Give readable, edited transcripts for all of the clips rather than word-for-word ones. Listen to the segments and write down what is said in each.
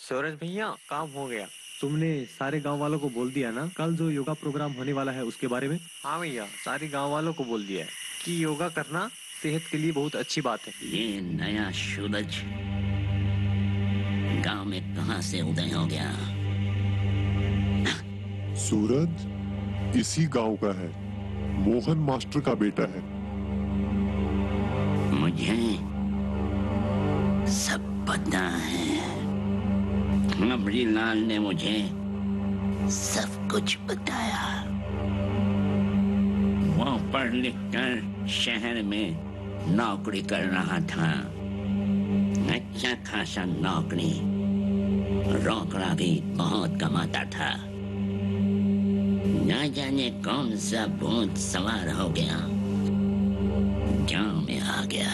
सूरज भैया काम हो गया। तुमने सारे गांव वालों को बोल दिया ना कल जो योगा प्रोग्राम होने वाला है उसके बारे में? हाँ भैया, सारे गांव वालों को बोल दिया है कि योगा करना सेहत के लिए बहुत अच्छी बात है। ये नया सूरज गांव में कहां से उदय हो गया? सूरज इसी गांव का है, मोहन मास्टर का बेटा है। मुझे सब पता है। अमरीलाल ने मुझे सब कुछ बताया। वो पढ़ लिख कर शहर में नौकरी कर रहा था, अच्छा खासा नौकरी, रोकड़ा भी बहुत कमाता था। न जाने कौन सा भूत सवार हो गया, गांव में आ गया,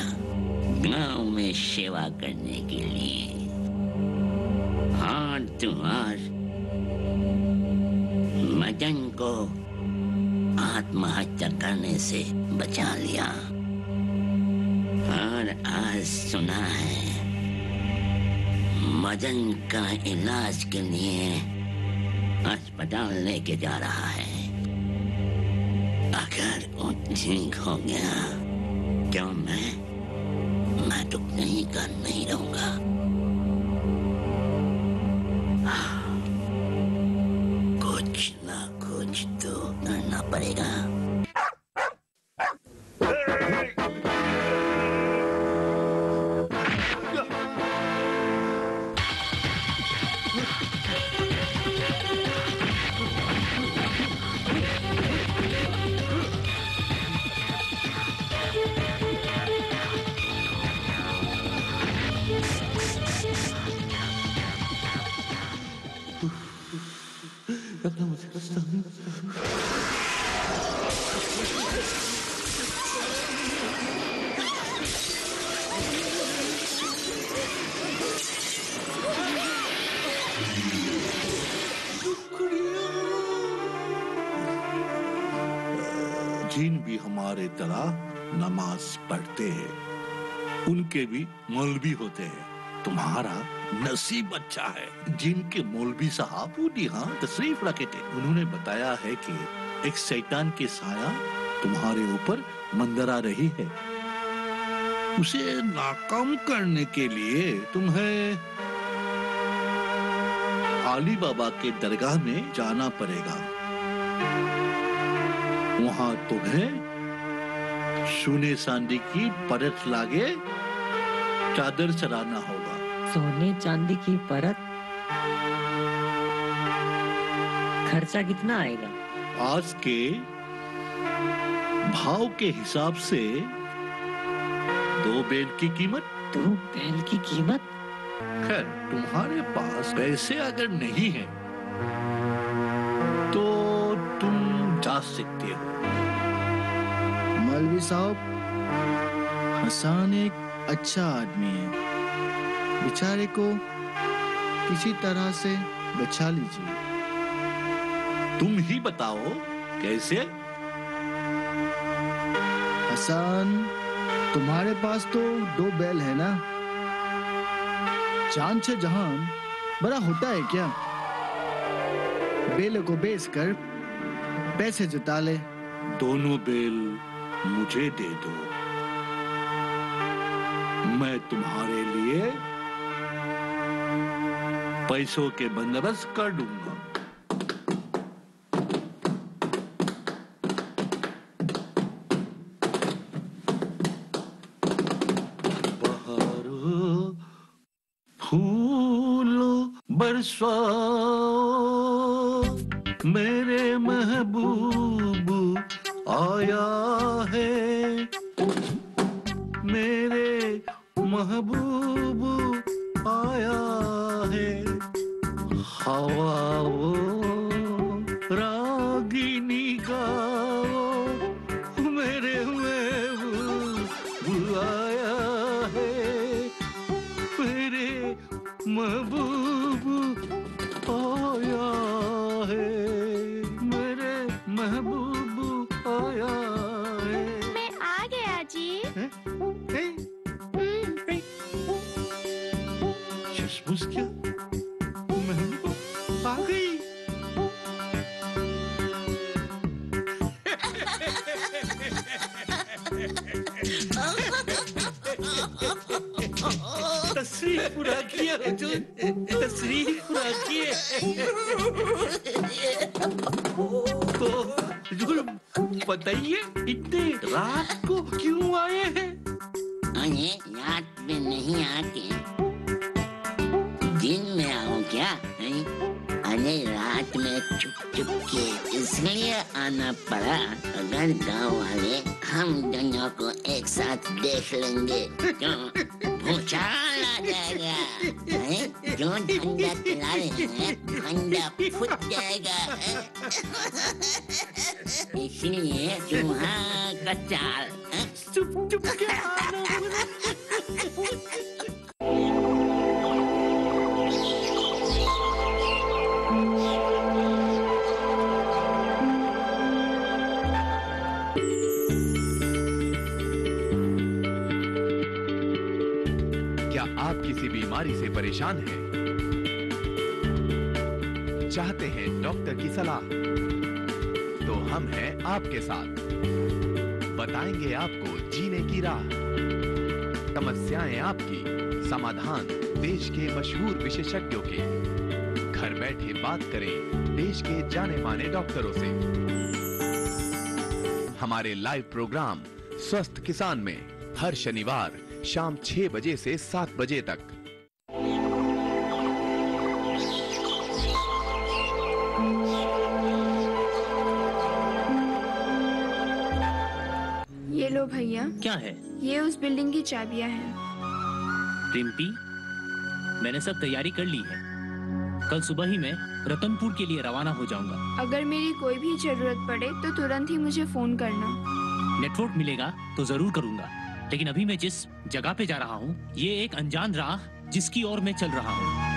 गांव में सेवा करने के लिए। और तुम्हार मदन को आत्महत्या करने से बचा लिया। और आज सुना है मदन का इलाज के लिए अस्पताल लेके जा रहा है। अगर वो ठीक हो गया तो मैं तो नहीं कर नहीं रहूंगा। कुछ ना कुछ तो करना पड़ेगा। जिन भी हमारे तरह नमाज पढ़ते हैं, उनके भी मौलवी होते हैं। तुम्हारा नसीब अच्छा है। जिनके मौलवी साहब यहाँ तशरीफ रखे थे, उन्होंने बताया है कि एक शैतान की साया तुम्हारे ऊपर मंडरा रही है। उसे नाकाम करने के लिए तुम्हें अली बाबा के दरगाह में जाना पड़ेगा। वहाँ तुम्हें सोने चांदी की परत लागे चादर चढ़ाना होगा। सोने चांदी की परत? खर्चा कितना आएगा? आज के भाव के हिसाब से 2 बैल की कीमत। 2 बैल की कीमत? खैर, तुम्हारे पास पैसे अगर नहीं है तो तुम जा सकते हो। मौलवी साहब, हसन एक अच्छा आदमी है, बेचारे को किसी तरह से बचा लीजिए। तुम ही बताओ कैसे? हसन, तुम्हारे पास तो 2 बैल है ना? जान से जहान बड़ा होता है क्या? बैल को बेचकर पैसे जुटा ले। दोनों बैल मुझे दे दो, मैं तुम्हारे लिए पैसों के बंदोबस्त कर दूंगा। बहारों फूलों बरसाओ, मेरे महबूब आया है, मेरे महबूब आया है। हवाओ रागिनी गाओ, मेरे महबूब आया है, मेरे महबूब आया है, मेरे महबूब आया है। मैं आ गया जी। चश्मुश क्या? तशरीफ पूरा किया हुजूर, तशरीफ पूरा किए। तो हुजूर बताइए इतने रात को क्यों आए हैं? अरे रात में नहीं आके दिन में आओ क्या? अरे रात में चुप चुप के इसलिए आना पड़ा। अगर गांव वाले हम दोनों को एक साथ देख लेंगे तो भूचाल आ जाएगा। जो ठंडा चला रहे हैं ठंडा फूट जाएगा। इसलिए चूहा का चाल चुप चुप के आना। आप किसी बीमारी से परेशान हैं? चाहते हैं डॉक्टर की सलाह? तो हम हैं आपके साथ। बताएंगे आपको जीने की राह। समस्याएं आपकी, समाधान देश के मशहूर विशेषज्ञों के। घर बैठे बात करें देश के जाने माने डॉक्टरों से। हमारे लाइव प्रोग्राम स्वस्थ किसान में हर शनिवार शाम 6 बजे से 7 बजे तक। ये लो भैया। क्या है? ये उस बिल्डिंग की चाबियां हैं। रिम्पी, मैंने सब तैयारी कर ली है। कल सुबह ही मैं रतनपुर के लिए रवाना हो जाऊंगा। अगर मेरी कोई भी जरूरत पड़े तो तुरंत ही मुझे फोन करना। नेटवर्क मिलेगा तो जरूर करूंगा, लेकिन अभी मैं जिस जगह पे जा रहा हूँ ये एक अनजान राह जिसकी ओर मैं चल रहा हूँ।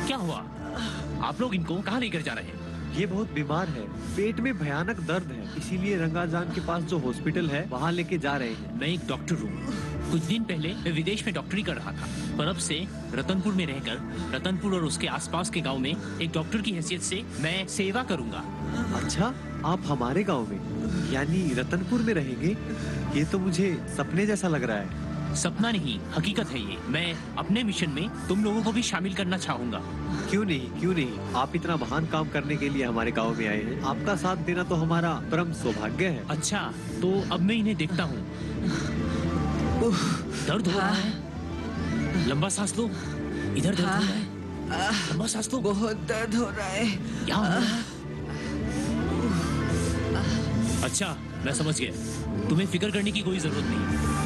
क्या हुआ? आप लोग इनको कहाँ लेकर जा रहे हैं? ये बहुत बीमार है, पेट में भयानक दर्द है, इसीलिए रंगाजान के पास जो हॉस्पिटल है वहाँ लेके जा रहे हैं। मैं एक डॉक्टर हूँ। कुछ दिन पहले मैं विदेश में डॉक्टरी कर रहा था, पर अब से रतनपुर में रहकर रतनपुर और उसके आसपास के गांव में एक डॉक्टर की हैसियत से मैं सेवा करूँगा। अच्छा, आप हमारे गांव में यानी रतनपुर में रहेंगे? ये तो मुझे सपने जैसा लग रहा है। सपना नहीं, हकीकत है ये। मैं अपने मिशन में तुम लोगों को भी शामिल करना चाहूँगा। क्यों नहीं, आप इतना महान काम करने के लिए हमारे गांव में आए हैं। आपका साथ देना तो हमारा परम सौभाग्य है। अच्छा, तो अब मैं इन्हें देखता हूँ। दर्द हो रहा है? लंबा सांस लो। इधर दर्द हो रहा है? लंबा सांस लो। बहुत दर्द हो रहा है। यहाँ हो रहा है? अच्छा, मैं समझ गया। तुम्हें फिक्र करने की कोई जरूरत नहीं।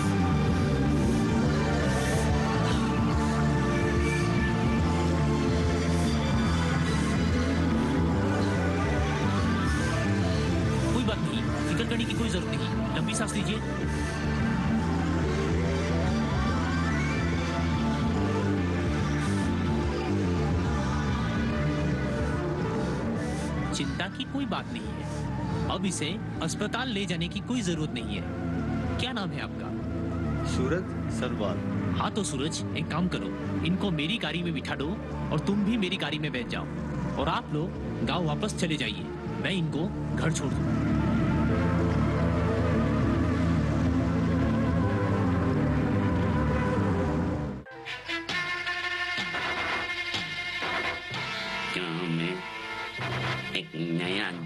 करने की कोई जरूरत नहीं। लंबी सांस लीजिए। चिंता की कोई बात नहीं है। अब इसे अस्पताल ले जाने की कोई जरूरत नहीं है। क्या नाम है आपका? सूरज सरवाल। हाँ तो सूरज, एक काम करो, इनको मेरी गाड़ी में बिठा दो और तुम भी मेरी गाड़ी में बैठ जाओ और आप लोग गांव वापस चले जाइए। मैं इनको घर छोड़ दूंगा।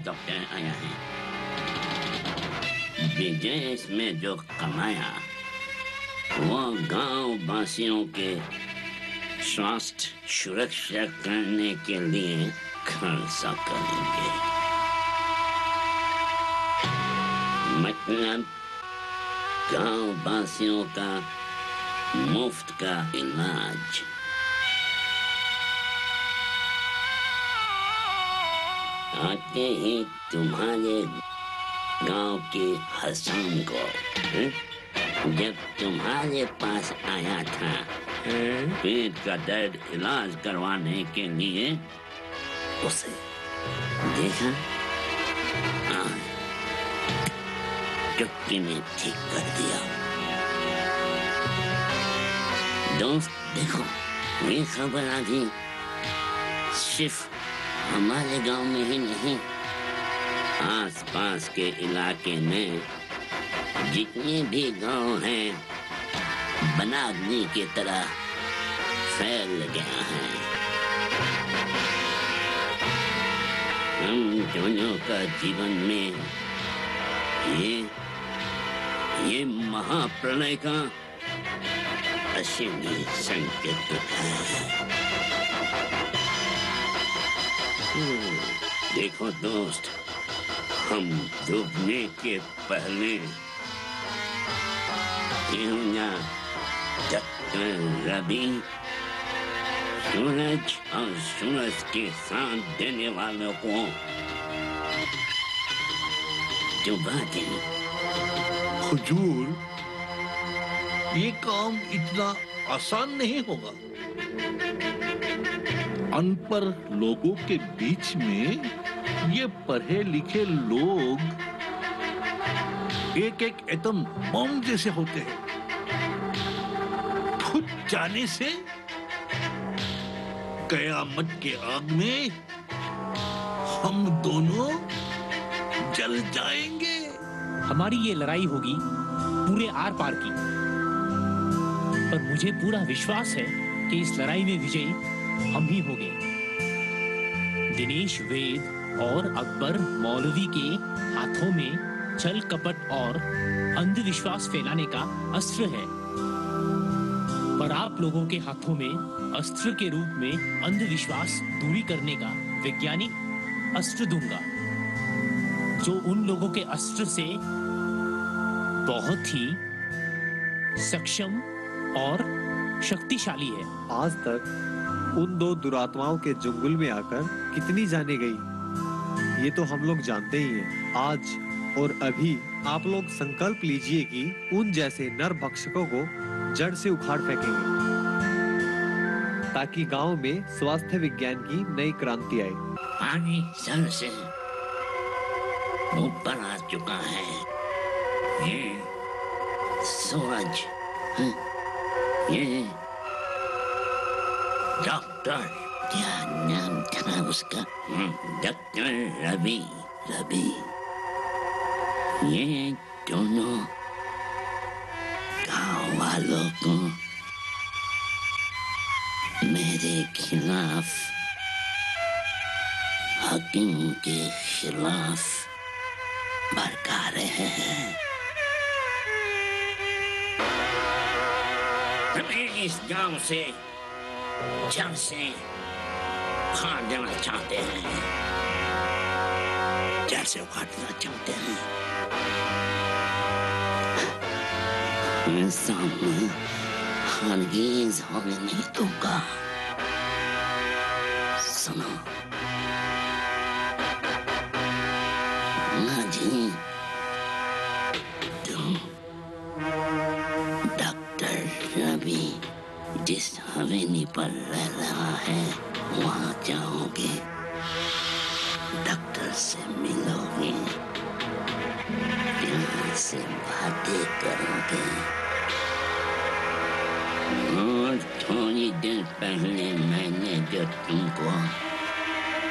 डॉक्टर आया है। विदेश में जो कमाया वो गांव वासियों के स्वास्थ्य सुरक्षा करने के लिए खर्च करेंगे। मतलब गांव वासियों का मुफ्त का इलाज। आते ही तुम्हारे गांव के हसन को जब तुम्हारे पास आया था पेट का दर्द इलाज करवाने के लिए, उसे देखा, चुटकी ने ठीक कर दिया। दोस्त देखो, ये खबर आदि सिर्फ हमारे गांव में ही नहीं, आसपास के इलाके में जितने भी गांव हैं बनाग्नि की तरह फैल गया है। हम दोनों का जीवन में ये महाप्रलय का असीमी संकेत है। देखो दोस्त, हम डूबने के पहले क्यों ना डॉक्टर रवि सूरज और सूरज के साथ देने वालों को डुबा दें। हुजूर, ये काम इतना आसान नहीं होगा। अनपढ़ लोगों के बीच में ये पढ़े लिखे लोग एक एक एटम बम जैसे होते हैं। फूट जाने से कयामत के आग में हम दोनों जल जाएंगे। हमारी ये लड़ाई होगी पूरे आर पार की, पर मुझे पूरा विश्वास है कि इस लड़ाई में विजयी हम ही होंगे। दिनेश वेद और अकबर मौलवी के हाथों में छल कपट और अंधविश्वास फैलाने का अस्त्र है, पर आप लोगों के हाथों में अस्त्र के रूप में अंधविश्वास दूरी करने का वैज्ञानिक अस्त्र दूंगा, जो उन लोगों के अस्त्र से बहुत ही सक्षम और शक्तिशाली है। आज तक उन दो दुरात्माओं के जुंगल में आकर कितनी जाने गई, ये तो हम लोग जानते ही हैं। आज और अभी आप लोग संकल्प लीजिए कि उन जैसे नर भक्षकों को जड़ से उखाड़ फेंकेंगे, ताकि गांव में स्वास्थ्य विज्ञान की नई क्रांति आए। पानी सर से ऊपर आ चुका है। ये सूरज, ये डॉक्टर, क्या नाम था उसका? डॉक्टर रवि। ये दोनों गांव वालों को मेरे खिलाफ, हकीम के खिलाफ भड़का रहे हैं। हमें इस गांव से जड़ से उखाड़ देना चाहते हैं, जड़ से उखाड़ देना चाहते हैं। ऐसा मैं हरगिज़ होने नहीं दूंगा। सुनो, जी तुम डॉक्टर रवि जिस हवेली पर रह रहा है वहां जाओगे, डॉक्टर से मिलोगे, प्यार से बातें करोगे। और थोड़ी देर पहले मैंने जो तुमको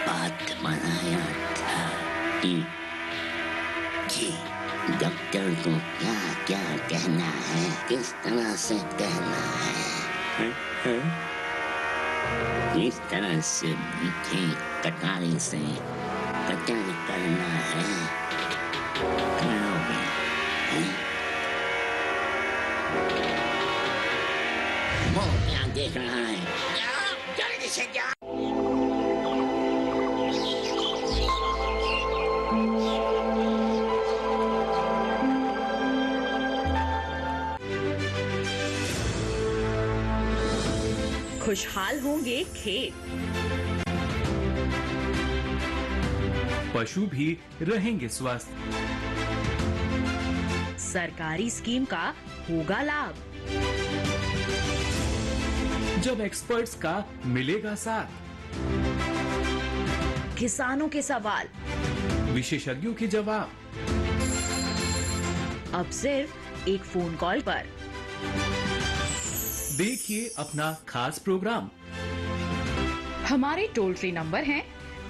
बात बनाया था कि डॉक्टर को क्या क्या कहना है, किस तरह से कहना है, किस तरह से मीठी कटारी से कटाई करना है, करोगे? वो क्या देख रहा है? जल्दी से जाओ। खुशहाल होंगे खेत, पशु भी रहेंगे स्वस्थ, सरकारी स्कीम का होगा लाभ, जब एक्सपर्ट्स का मिलेगा साथ, किसानों के सवाल, विशेषज्ञों के जवाब, अब सिर्फ एक फोन कॉल पर। देखिए अपना खास प्रोग्राम। हमारे टोल फ्री नंबर हैं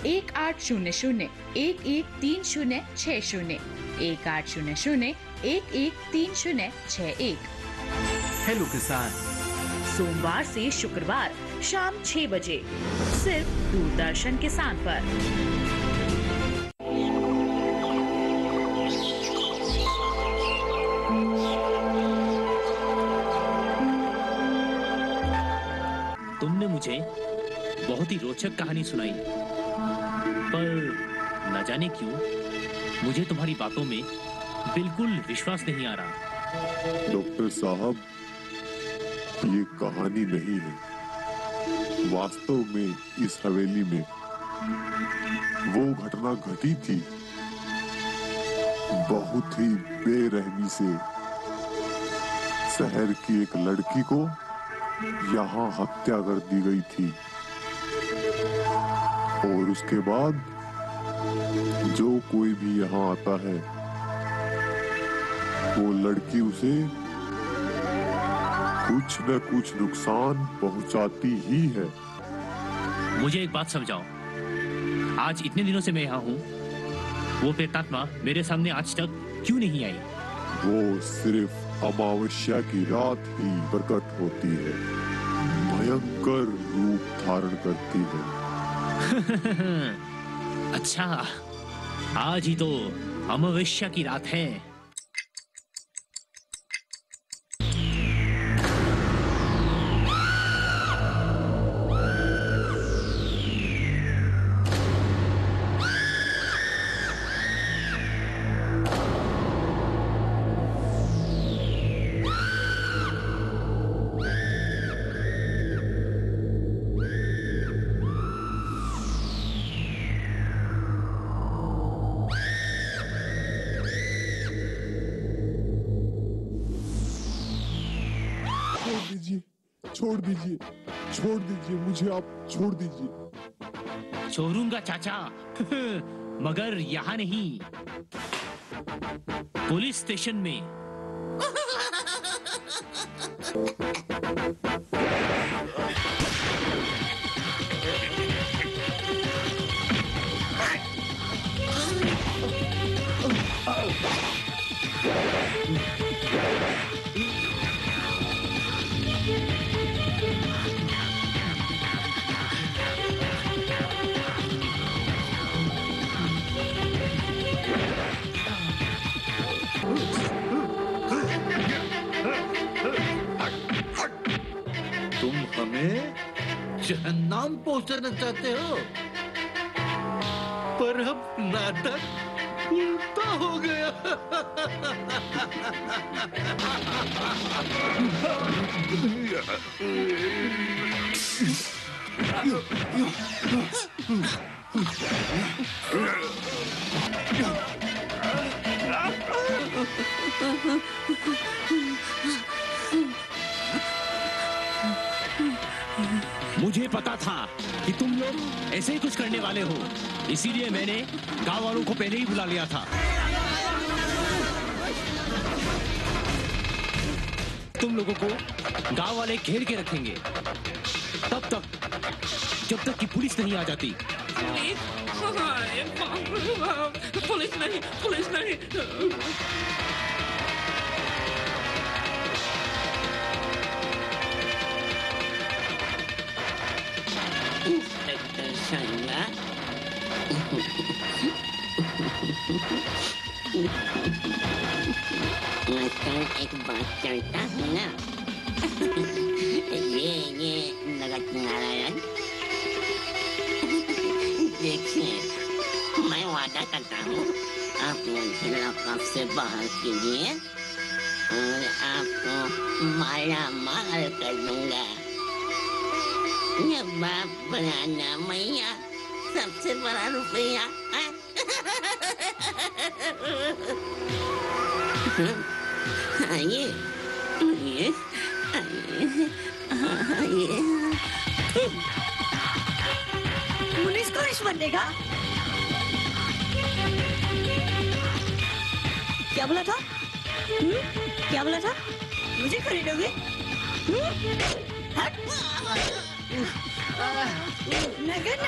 1800-113060, 1800-113061। हेलो किसान, सोमवार से शुक्रवार शाम 6 बजे सिर्फ दूरदर्शन किसान पर। तुमने मुझे बहुत ही रोचक कहानी सुनाई, पर न जाने क्यों मुझे तुम्हारी बातों में बिल्कुल विश्वास नहीं आ रहा। डॉक्टर साहब, ये कहानी नहीं है। वास्तव में इस हवेली में वो घटना घटी थी। बहुत ही बेरहमी से शहर की एक लड़की को यहाँ हत्या कर दी गई थी, और उसके बाद जो कोई भी यहाँ आता है वो लड़की उसे कुछ न कुछ नुकसान पहुंचाती ही है। मुझे एक बात समझाओ, आज इतने दिनों से मैं यहाँ हूँ, वो प्रेतात्मा मेरे सामने आज तक क्यों नहीं आई? वो सिर्फ अमावस्या की रात ही प्रकट होती है, भयंकर रूप धारण करती है। अच्छा, आज ही तो अमावस्या की रात है। छोड़ दीजिए, छोड़ दीजिए मुझे, आप छोड़ दीजिए। छोड़ूंगा चाचा, मगर यहाँ नहीं, पुलिस स्टेशन में। तुम हमें जहन्नम पहुंचाना चाहते हो, पर अब नाटक उल्टा हो गया। मुझे पता था कि तुम लोग ऐसे ही कुछ करने वाले हो, इसीलिए मैंने गांव वालों को पहले ही बुला लिया था। तुम लोगों को गांव वाले घेर के रखेंगे तब तक जब तक कि पुलिस नहीं आ जाती। पुलिस नहीं, पुलिस नहीं। एक बात कहता हूँ ना, ये नगत नारायण, देखिए मैं वादा करता हूँ आप मुझे लॉकअप से बाहर कीजिए और आपको माला माल कर दूंगा। ये बाप बनाना मैया सबसे बड़ा रुपया। आइए आइए आइए। पुलिस को रिश्वत देगा? क्या बोला था? क्या बोला था? मुझे खरीदोगे? नगर